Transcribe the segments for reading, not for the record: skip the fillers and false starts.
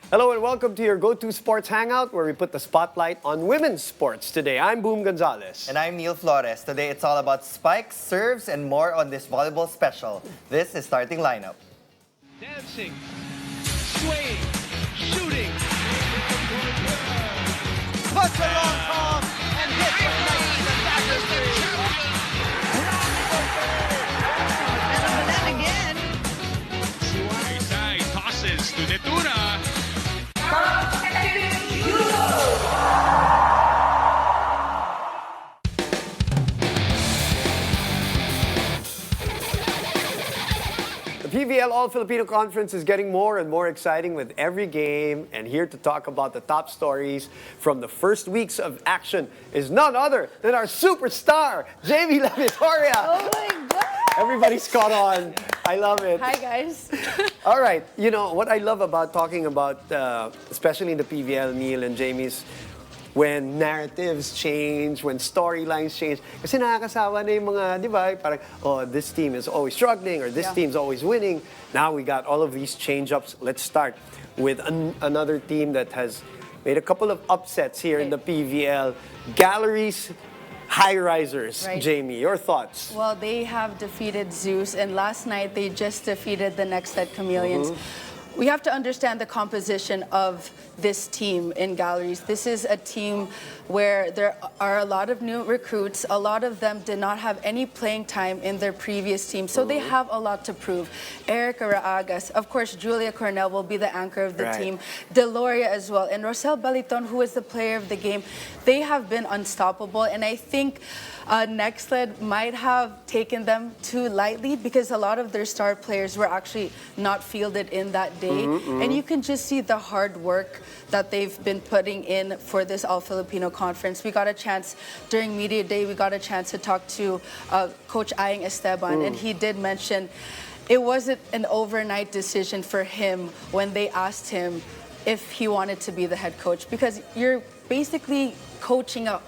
Hello and welcome to your go-to sports hangout where we put the spotlight on women's sports. Today, I'm Boom Gonzalez. And I'm Neil Flores. Today, it's all about spikes, serves, and more on this volleyball special. This is Starting Lineup. Dancing, swaying, shooting. Puts a long call and hits with a nice dagger three. And Belen again. Isai tosses to Netura. The PVL All-Filipino Conference is getting more and more exciting with every game. And here to talk about the top stories from the first weeks of action is none other than our superstar, Jamie La Victoria. Oh my God. Everybody's caught on. I love it. Hi, guys. All right. You know, what I love about talking about, especially in the PVL, Neil and Jamie's, when narratives change, when storylines change. Kasi nakakasawa na yung mga, di ba, parang, oh, this team is always struggling or this team's always winning. Now we got all of these change-ups. Let's start with another team that has made a couple of upsets here in the PVL. Galeries High Risers. Right. Jamie, your thoughts? Well, they have defeated Zeus, and last night they just defeated the next set Chameleons. We have to understand the composition of this team in Galeries. This is a team where there are a lot of new recruits. A lot of them did not have any playing time in their previous team, so they have a lot to prove. Erica Raagas, of course, Julia Cornell will be the anchor of the team. Deloria as well, and Rosel Baliton, who is the player of the game. They have been unstoppable, and I think Nextled might have taken them too lightly because a lot of their star players were actually not fielded in that day. And you can just see the hard work that they've been putting in for this All-Filipino Conference. We got a chance during Media Day, we got a chance to talk to Coach Aying Esteban, and he did mention it wasn't an overnight decision for him when they asked him if he wanted to be the head coach, because you're basically coaching a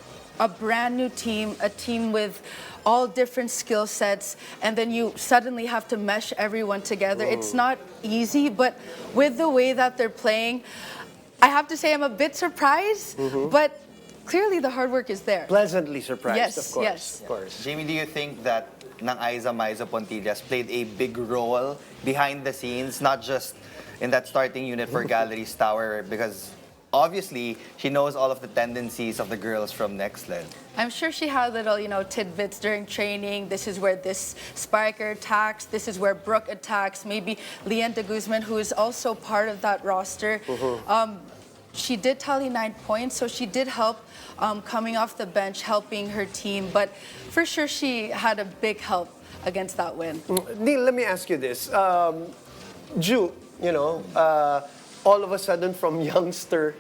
brand new team, a team with all different skill sets, and then you suddenly have to mesh everyone together. It's not easy, but with the way that they're playing, I have to say I'm a bit surprised, but clearly the hard work is there. Pleasantly surprised, Yes, of course. yes. Of course. Jamie, do you think that Nang Aiza Maiza Pontillas played a big role behind the scenes, not just in that starting unit for Galeries Tower, because obviously she knows all of the tendencies of the girls from Nextled? I'm sure she had little, tidbits during training. This is where this spiker attacks. This is where Brooke attacks. Maybe Leanne de Guzman, who is also part of that roster. She did tally 9 points, so she did help coming off the bench, helping her team. But for sure, she had a big help against that win. Neil, let me ask you this. Ju, all of a sudden from youngster,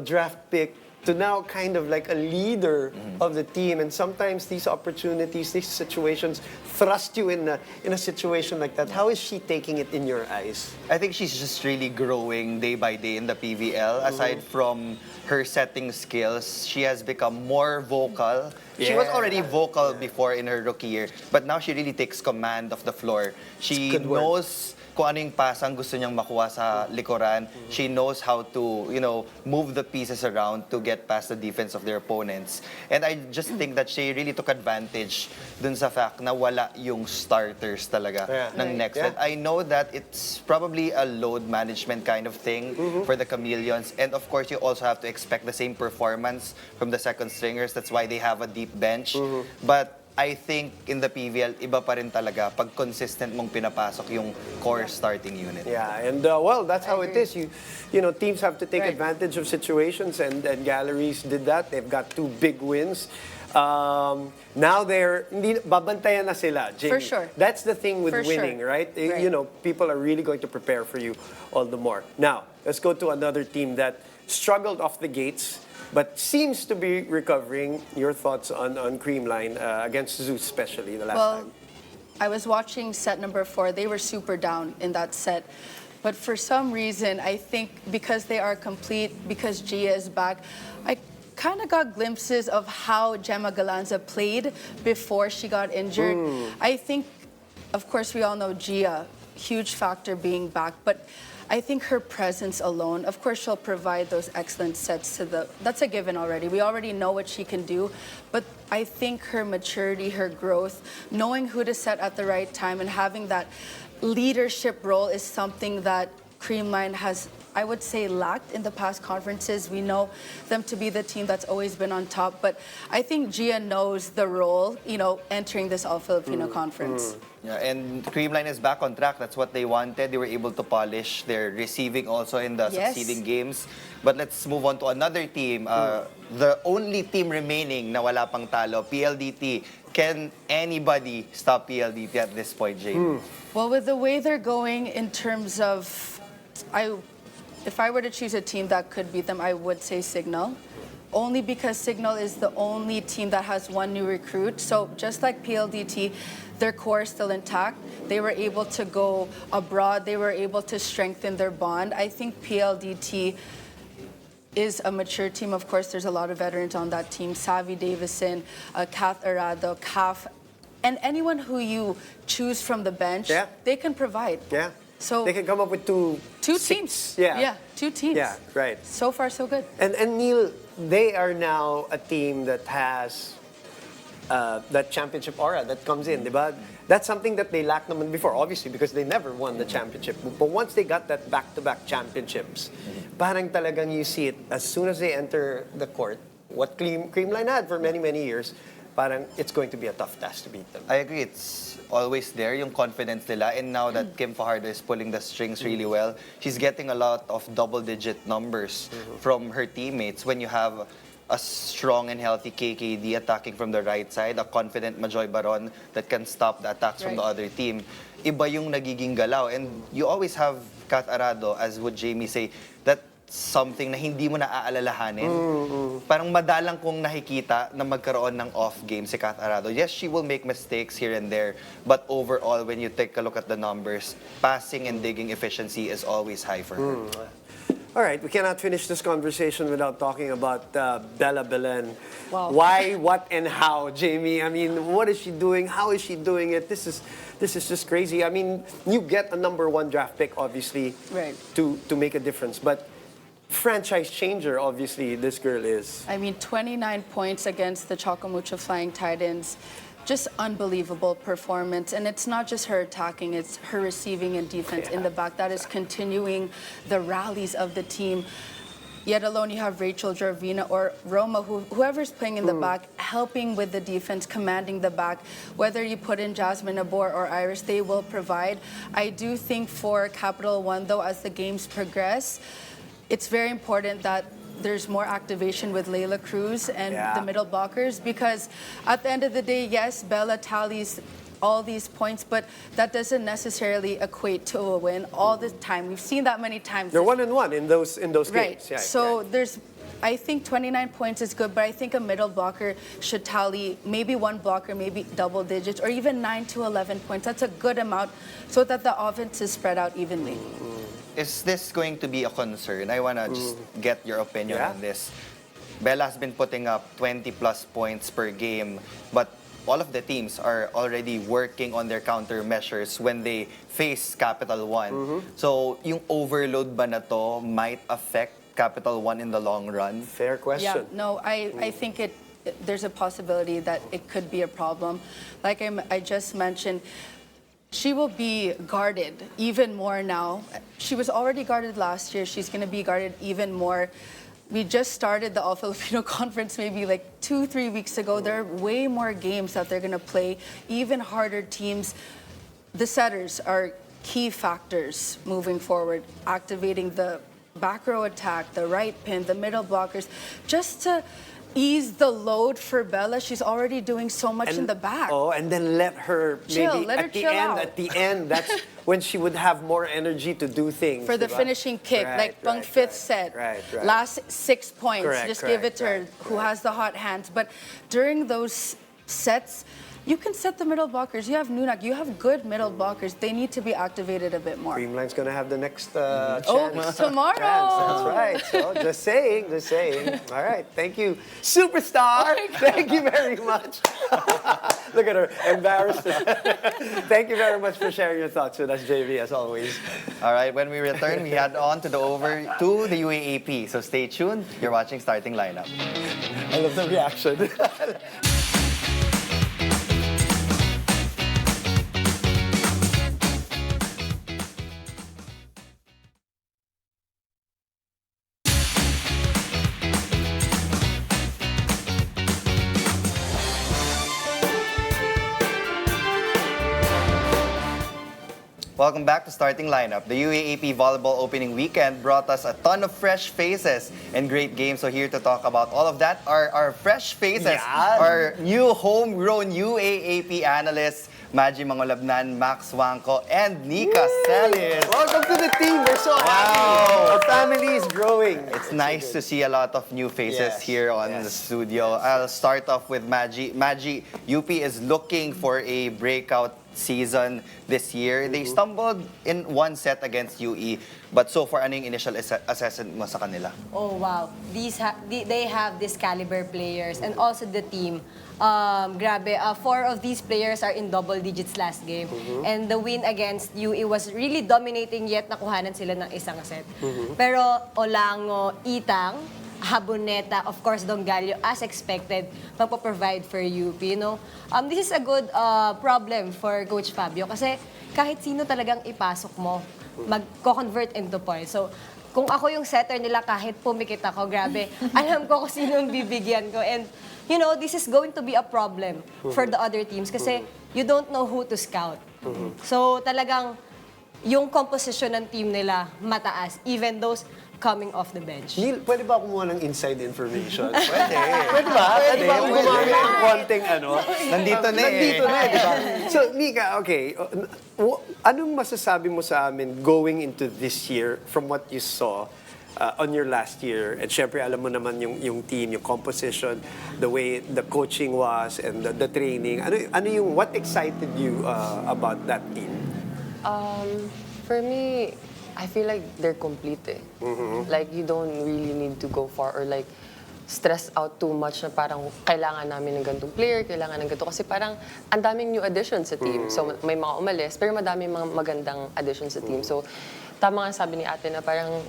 draft pick, to now kind of like a leader of the team. And sometimes these opportunities, these situations thrust you in a situation like that. How is she taking it in your eyes? I think she's just really growing day by day in the PVL. Aside from her setting skills, she has become more vocal. She was already vocal before in her rookie year, but now she really takes command of the floor. She knows kung ano yung pasang gusto niyang makuha sa likuran. She knows how to, move the pieces around to get past the defense of their opponents. And I just think that she really took advantage dun sa fact na wala yung starters talaga ng Nextled. I know that it's probably a load management kind of thing for the Chameleons. And of course, you also have to expect the same performance from the second stringers. That's why they have a deep bench. But I think in the PVL, iba pa rin talaga pag consistent mong pinapasok yung core starting unit. Yeah, and well, that's how it is. Teams have to take advantage of situations, and Galeries did that. They've got 2 big wins. Now babantayan na sila, Jamie. For sure. That's the thing with winning, right? People are really going to prepare for you all the more. Now, let's go to another team that struggled off the gates, but seems to be recovering. Your thoughts on Creamline against Zeus, especially the last time? I was watching set number 4. They were super down in that set. But for some reason, I think because they are complete, because Gia is back, I kind of got glimpses of how Gemma Galanza played before she got injured. I think, of course, we all know Gia, huge factor being back. But I think her presence alone, of course, she'll provide those excellent sets that's a given already. We already know what she can do, but I think her maturity, her growth, knowing who to set at the right time and having that leadership role is something that Creamline has, I would say, lacked in the past conferences. We know them to be the team that's always been on top, but I think Gia knows the role, entering this All-Filipino Conference. Yeah, and Creamline is back on track. That's what they wanted. They were able to polish their receiving also in the Yes. succeeding games. But let's move on to another team. The only team remaining na wala pang talo, PLDT. Can anybody stop PLDT at this point, Jane? Well, with the way they're going in terms of, if I were to choose a team that could beat them, I would say Signal. Only because Signal is the only team that has one new recruit. So just like PLDT, their core is still intact. They were able to go abroad. They were able to strengthen their bond. I think PLDT is a mature team. Of course, there's a lot of veterans on that team. Savvy Davison, Kath Arado, Kaf, and anyone who you choose from the bench, Yeah. they can provide. Yeah. So They can come up with two teams. Yeah. Two teams. Yeah, right. So far, so good. And Neil, they are now a team that has that championship aura that comes in, diba? That's something that they lacked naman before, obviously, because they never won the championship. But once they got that back-to-back championships, parang talagang you see it as soon as they enter the court, what Creamline had for many, many years, parang it's going to be a tough task to beat them. I agree. It's always there, yung confidence nila. And now that Kim Fajardo is pulling the strings really well, she's getting a lot of double-digit numbers from her teammates. When you have a strong and healthy KKD attacking from the right side, a confident Majoy Baron that can stop the attacks from the other team, iba yung nagiging galaw. And you always have Kat Arado, as would Jamie say, that something na hindi mo naaalalahanin. Parang madalang kong nakikita na magkaroon ng off game si Kat Arado. Yes, she will make mistakes here and there, but overall, when you take a look at the numbers, passing and digging efficiency is always high for her. All right, we cannot finish this conversation without talking about Belen. Wow. Why, what, and how, Jamie? I mean, what is she doing? How is she doing it? This is just crazy. I mean, you get a #1 draft pick, obviously, Right. to make a difference. But franchise changer, obviously, this girl is. I mean, 29 points against the Chocomucho Flying Titans. Just unbelievable performance. And it's not just her attacking, it's her receiving and defense in the back. That is continuing the rallies of the team. Yet alone, you have Rachel Jarvina or Roma, whoever's playing in the back, helping with the defense, commanding the back. Whether you put in Jasmine Abor or Iris, they will provide. I do think for Capital One, though, as the games progress, it's very important that there's more activation with Layla Cruz and the middle blockers, because at the end of the day, yes, Bella tallies all these points, but that doesn't necessarily equate to a win all the time. We've seen that many times. They're 1-1 in those Right. games. Yeah, So I think 29 points is good, but I think a middle blocker should tally maybe one blocker, maybe double digits, or even 9 to 11 points. That's a good amount so that the offense is spread out evenly. Is this going to be a concern? I want to just get your opinion Yeah. on this. Bella has been putting up 20-plus points per game, but all of the teams are already working on their countermeasures when they face Capital One. So, yung overload ba na to might affect Capital One in the long run? Fair question. Yeah, no, I think there's a possibility that it could be a problem. Like I just mentioned, she will be guarded even more now. She was already guarded last year. She's going to be guarded even more. We just started the All-Filipino Conference maybe like 2-3 weeks ago. There are way more games that they're going to play, even harder teams. The setters are key factors moving forward, activating the back row attack, the right pin, the middle blockers, just to ease the load for Bella. She's already doing so much in the back. Oh, and then let her Chill, maybe let her at the chill end. out. At the end, that's when she would have more energy to do things. For the diba? finishing kick, Right, like pang right, fifth right. set, Right. last 6 points, Correct, just give it to her, correct, who has the hot hands. But during those sets, you can set the middle blockers. You have Nunak. You have good middle blockers. They need to be activated a bit more. Creamline's gonna have the next chance. Tomorrow. That's right. So just saying. All right. Thank you, superstar. Thank you very much. Look at her, embarrassed. Thank you very much for sharing your thoughts with us, JV, as always. All right, when we return, we head on to the UAAP. So stay tuned. You're watching Starting Lineup. I love the reaction. Welcome back to Starting Lineup. The UAAP Volleyball opening weekend brought us a ton of fresh faces and great games. So here to talk about all of that are our fresh faces, our new homegrown UAAP analysts, Maji Mangolabnan, Max Wangko, and Nika Celis. Welcome to the team. We're so happy. Our family is growing. It's nice to see a lot of new faces Yes. here on the studio. I'll start off with Maji. Maji, UP is looking for a breakout season this year. They stumbled in one set against UE, but so far, ano yung initial assessment mo sa kanila? Oh, wow. They have this caliber players and also the team. Grabe, 4 of these players are in double digits last game. And the win against UE was really dominating, yet nakuhanan sila ng isang set. Pero Olango, Itang, Haboneta, of course, Dongalio, as expected, magpo-provide for UP. You know, this is a good problem for Coach Fabio kasi kahit sino talagang ipasok mo, mag-convert into points. So, kung ako yung setter nila, kahit pumikit ako, grabe, alam ko kung sino yung bibigyan ko. And, you know, this is going to be a problem for the other teams kasi you don't know who to scout. So, talagang yung composition ng team nila mataas, even those coming off the bench. Neil, pwede ba kumuha ng inside information? Pwede. Pwede ba? Pwede ba kung gumamit ng konting ano? Nandito na Nandito na, di ba? So, Nika, okay. Anong masasabi mo sa amin going into this year from what you saw on your last year? And syempre, alam mo naman yung team, yung composition, the way the coaching was, and the training. What excited you about that team? For me, I feel like they're complete eh. Like, you don't really need to go far or like stress out too much na parang kailangan namin ng ganitong player, kailangan ng ganito. Kasi parang ang daming new additions sa team. So, may mga umalis, pero madaming mga magandang additions sa team. So, tama nga sabi ni ate na parang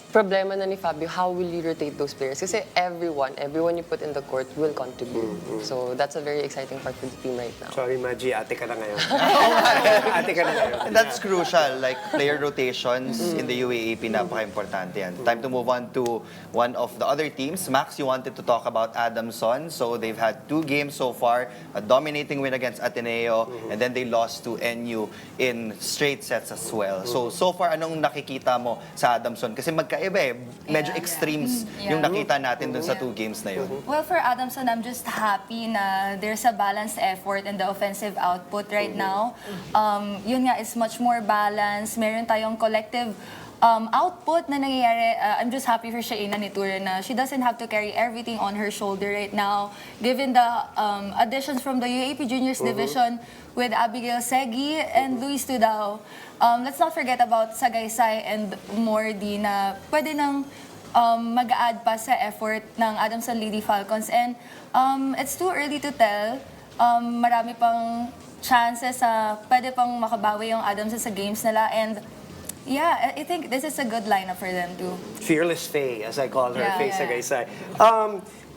problema na ni Fabio, how will you rotate those players? Kasi everyone you put in the court will contribute. So that's a very exciting part for the team right now. Sorry, Maji, ate ka na ngayon. Ate ka na ngayon. And that's crucial, like player rotations in the UAAP, napaka-importante yan. Time to move on to one of the other teams. Max, you wanted to talk about Adamson. So they've had 2 games so far, a dominating win against Ateneo, and then they lost to NU in straight sets as well. So far, anong nakikita mo sa Adamson? Kasi magkaiba eh, medyo extremes yung nakita natin dun sa 2 games na yun. Well, for Adamson, I'm just happy na there's a balanced effort in the offensive output right now. Yun nga, is much more balanced. Meron tayong collective output na nangyayari. I'm just happy for Shaina Nitura na she doesn't have to carry everything on her shoulder right now. Given the additions from the UAAP Juniors Division with Abigail Segi and Luis Tudao, let's not forget about Sagaysay and Mordi na pwede nang mag-add pa sa effort ng Adamson Lady Falcons. And it's too early to tell. Marami pang chances sa pwede pang makabawi yung Adamson sa games nila. And yeah, I think this is a good lineup for them too. Fearless Faye, as I call her, Yeah, Faye yeah. Sagaysay.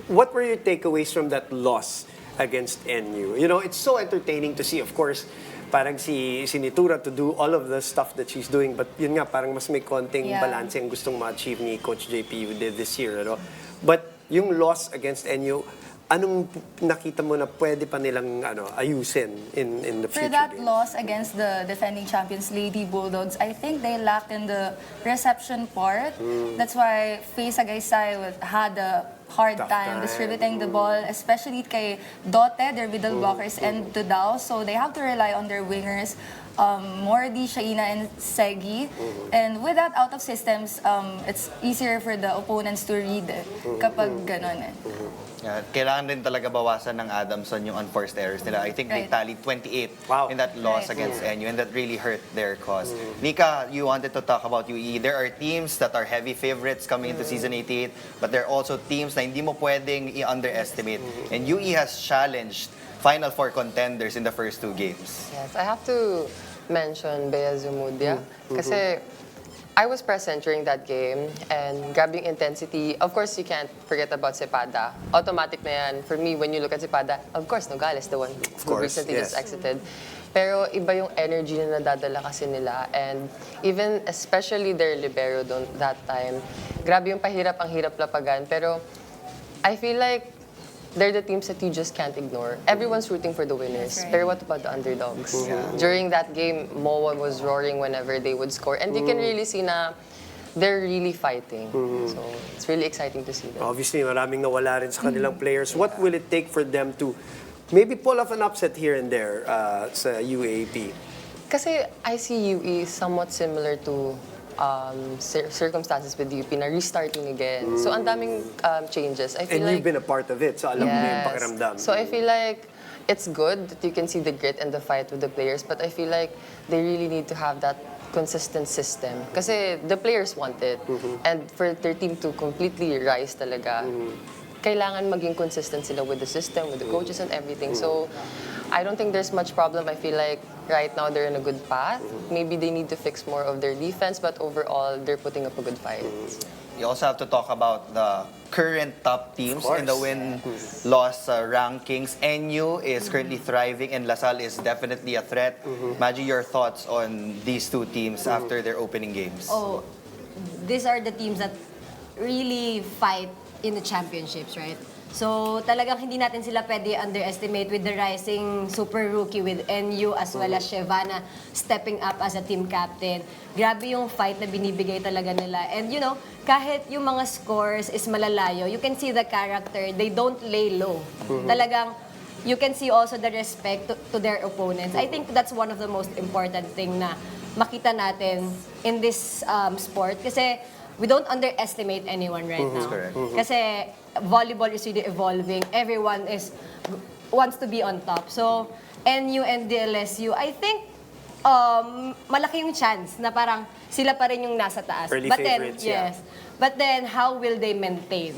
What were your takeaways from that loss against NU? You know, it's so entertaining to see, of course, parang si Nitura to do all of the stuff that she's doing, but yun nga, parang mas may konting balance ang gustong ma-achieve ni Coach JP did this year, ano? But yung loss against NU, anong nakita mo na pwede pa nilang ayusin in the future For that games? loss against the defending champions, Lady Bulldogs, I think they lacked in the reception part. That's why Faye Sagaysay had a hard Tough time time. distributing the ball, especially kay Dote, their middle blockers, and Tudao. So they have to rely on their wingers. Mordi, Shaina, and Segi. And with that, out of systems, it's easier for the opponents to read kapag ganon eh. Kailangan din talaga bawasan ng Adamson yung unforced errors nila. I think they Right. tallied 28 Wow. in that loss Right. against NU, and that really hurt their cause. Nika, you wanted to talk about UE. There are teams that are heavy favorites coming into season 88, but there are also teams na hindi mo pwedeng i-underestimate. And UE has challenged Final Four contenders in the first 2 games. Yes, I have to mention Bea Zumudia kasi I was present during that game and grabbing intensity. Of course, you can't forget about Cepada. Automatic na yan. For me, when you look at Cepada, of course, Nogales, the one who course, recently yes. just exited. Pero iba yung energy na nadadala kasi nila. And even, especially their libero that time, grabe yung pahirap, ang hirap lapagan. Pero I feel like they're the teams that you just can't ignore. Everyone's rooting for the winners. That's right. Pero what about the underdogs? During that game, Moa was roaring whenever they would score. And you can really see na they're really fighting. So it's really exciting to see them. Obviously, maraming nawala rin sa kanilang players. What will it take for them to maybe pull off an upset here and there sa UAAP? Kasi I see UE somewhat similar to circumstances with UP na restarting again. So ang daming changes. I feel And like you've been a part of it, so alam mo na yung pakiramdam. So I feel like it's good that you can see the grit and the fight with the players, but I feel like they really need to have that consistent system. Kasi the players want it. And for their team to completely rise talaga, kailangan maging consistent sila with the system, with the coaches and everything. So I don't think there's much problem. I feel like right now they're in a good path. Maybe they need to fix more of their defense, but overall, they're putting up a good fight. You also have to talk about the current top teams course. in the win-loss rankings. NU is currently thriving, and LaSalle is definitely a threat. Maggie, your thoughts on these 2 teams after their opening games? Oh, these are the teams that really fight in the championships, right? So talagang hindi natin sila pwede underestimate with the rising super rookie with NU as well as Shevana stepping up as a team captain. Grabe yung fight na binibigay talaga nila. And you know, kahit yung mga scores is malalayo, you can see the character. They don't lay low. Talagang you can see also the respect to their opponents. I think that's one of the most important thing na makita natin in this sport. Kasi we don't underestimate anyone right now. Correct. Kasi volleyball is really evolving. Everyone wants to be on top. So, NU and DLSU, I think malaki yung chance na parang sila pa rin yung nasa taas. Early favorites, yeah. yes. But then, how will they maintain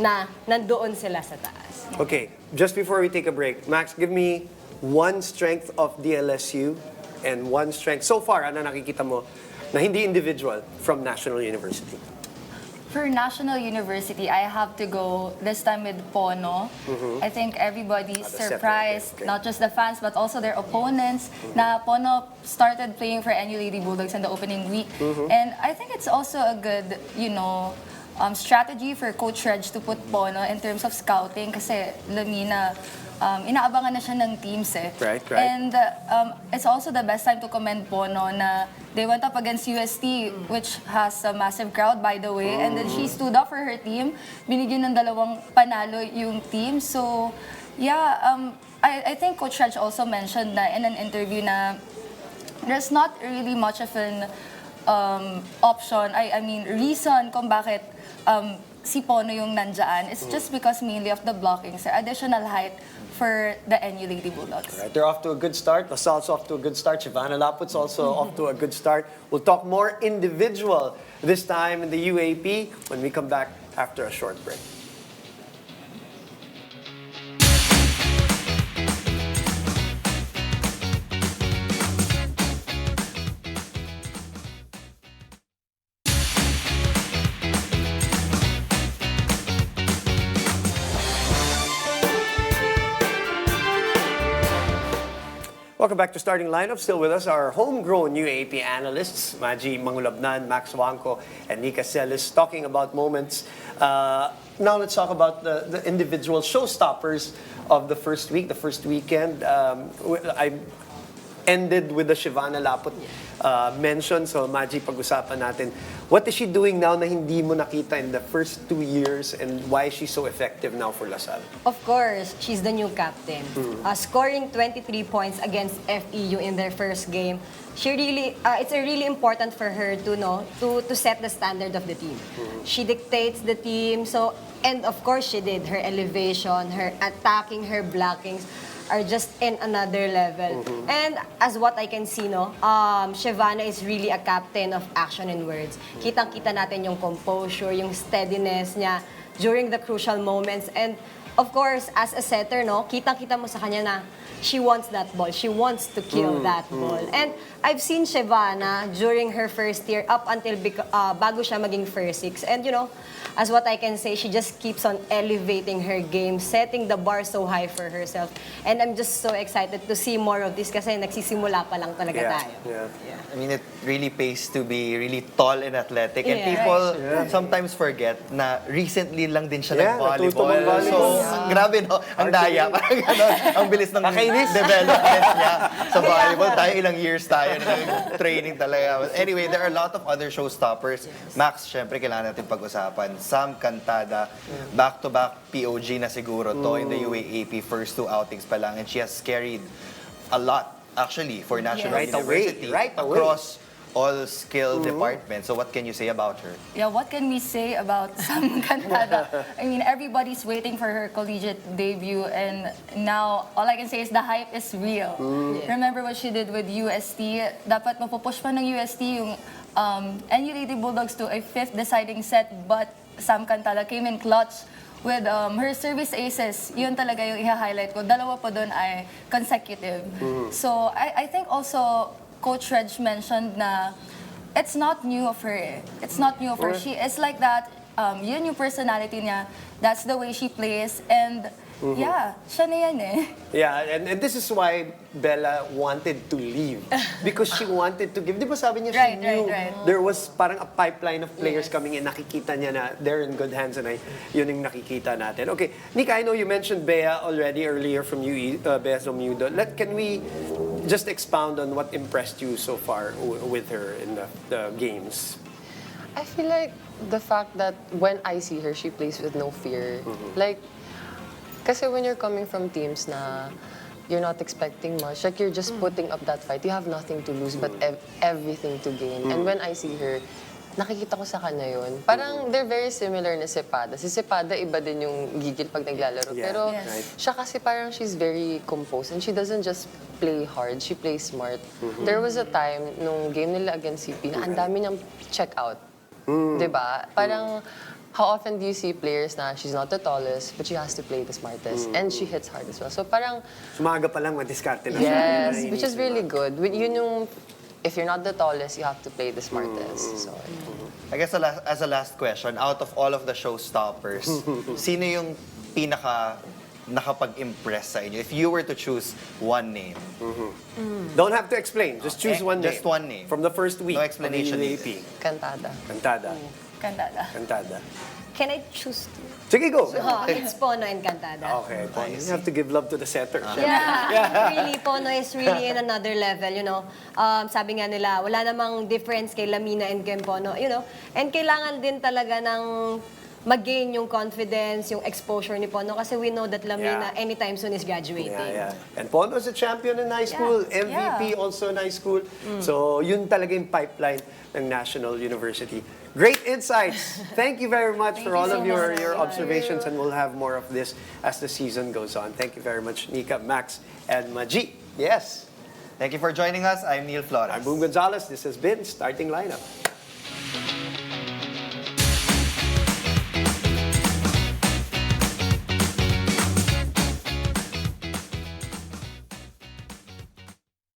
na nandoon sila sa taas? Okay, just before we take a break, Max, give me one strength of DLSU and one strength so far, ano nakikita mo, na hindi individual from National University. For National University, I have to go this time with Pono. I think everybody's separate, surprised, okay. not just the fans, but also their opponents, na Pono started playing for NU Lady Bulldogs in the opening week. And I think it's also a good, strategy for Coach Reg to put Pono in terms of scouting kasi Lamina, inaabangan na siya ng teams eh. Right. And it's also the best time to commend Pono na they went up against UST, which has a massive crowd, by the way. And then she stood up for her team. Binigyan ng 2 panalo yung team. So, yeah, I think Coach Raj also mentioned na in an interview na there's not really much of an option, I mean, reason kung bakit si Pono yung nandyan. It's just because mainly of the blocking, so additional height for the NU Lady Bulldogs. Right, they're off to a good start. LaSalle's off to a good start. Shivana Laput's also off to a good start. We'll talk more individual this time in the UAP when we come back after a short break. Welcome back to Starting Lineup. Still with us, our homegrown UAAP analysts, Maggie Mangulabnan, Max Wanko, and Nika Celis, talking about moments. Now let's talk about the individual showstoppers of the first week, the first weekend. ended with the Shivana Lapot mention. So, Maji, pag-usapan natin. What is she doing now na hindi mo nakita in the first 2 years, and why is she so effective now for LaSalle? Of course, she's the new captain. Scoring 23 points against FEU in their first game. She really, it's really important for her to set the standard of the team. She dictates the team. So, and of course, she did. Her elevation, her attacking, her blockings are just in another level. And as what I can see, Shivana is really a captain of action and words. Kitang-kita natin yung composure, yung steadiness niya during the crucial moments. And of course, as a setter, kitang-kita mo sa kanya na she wants that ball. She wants to kill that ball. And I've seen Shivana during her first year up until bago siya maging first six. And as what I can say, she just keeps on elevating her game, setting the bar so high for herself. And I'm just so excited to see more of this kasi nagsisimula pa lang talaga tayo. I mean, it really pays to be really tall and athletic. And Yeah. people sometimes forget na recently lang din siya natuto nag-volleyball. mag-volleyball. So, grabe, Ang daya. Parang gano'n. Ang bilis ng development niya sa volleyball. Tayo, ilang years tayo na training talaga. But anyway, there are a lot of other showstoppers. Max, syempre, kailangan natin pag-usapan. Sam Cantada, back-to-back POG na siguro to in the UAAP first 2 outings pa lang. And she has carried a lot, actually, for National Right away, University right away. across all skill departments. So what can you say about her? Yeah, what can we say about Sam Cantada? I mean, everybody's waiting for her collegiate debut, and now all I can say is the hype is real. Remember what she did with UST? Dapat mapupush pa ng UST yung NU Lady Bulldogs to a 5th deciding set, but Sam Cantada came in clutch with her service aces. Yun talaga yung i-highlight ko. Dalawa pa doon ay consecutive. So I think also Coach Reg mentioned na it's not new of her. It's not new of her. She is like that. Yun yung personality niya. That's the way she plays. And yeah, siya na yan eh. Yeah, and this is why Bella wanted to leave. Because she wanted to give. Di ba sabi niya, she knew there was parang a pipeline of players coming in. Nakikita niya na they're in good hands, and yun yung nakikita natin. Okay, Nika, I know you mentioned Bea already earlier from Bea Zomudo. Can we just expound on what impressed you so far with her in the games? I feel like the fact that when I see her, she plays with no fear. Like, kasi when you're coming from teams na you're not expecting much, like you're just putting up that fight, you have nothing to lose but everything to gain. And when I see her, nakikita ko sa kanya yun. Parang they're very similar na Sepada. Si Sepada, iba din yung gigil pag naglalaro. Yeah. Pero Yes. siya kasi parang she's very composed and she doesn't just play hard, she plays smart. There was a time nung game nila against CP na ang dami niyang check out. Diba? Parang how often do you see players na she's not the tallest, but she has to play the smartest, and she hits hard as well. So parang, Sumaga pa lang, madiskarte na siya. yes, which is really good. Yun yung, if you're not the tallest, you have to play the smartest. So, I guess as a last question, out of all of the showstoppers, sino yung nakapag-impress sa inyo? If you were to choose one name. Don't have to explain. Just choose one name. Just one name. From the first week No explanation of the UAAP. Cantada. Cantada. Cantada. Cantada. Can I choose two? Sige, go. It's Pono and Cantada. Okay, you have to give love to the setter. Yeah, really, Pono is really in another level, Sabi nga nila, wala namang difference kay Lamina and kay Pono, And kailangan din talaga ng mag-gain yung confidence, yung exposure ni Pono kasi we know that Lamina anytime soon is graduating. Yeah. And Pono's a champion in high school, MVP also in high school. So, yun talaga yung pipeline ng National University. Great insights. Thank you very much for all of your observations, and we'll have more of this as the season goes on. Thank you very much, Nika, Max, and Maji. Yes. Thank you for joining us. I'm Neil Flores. I'm Boom Gonzalez. This has been Starting Lineup.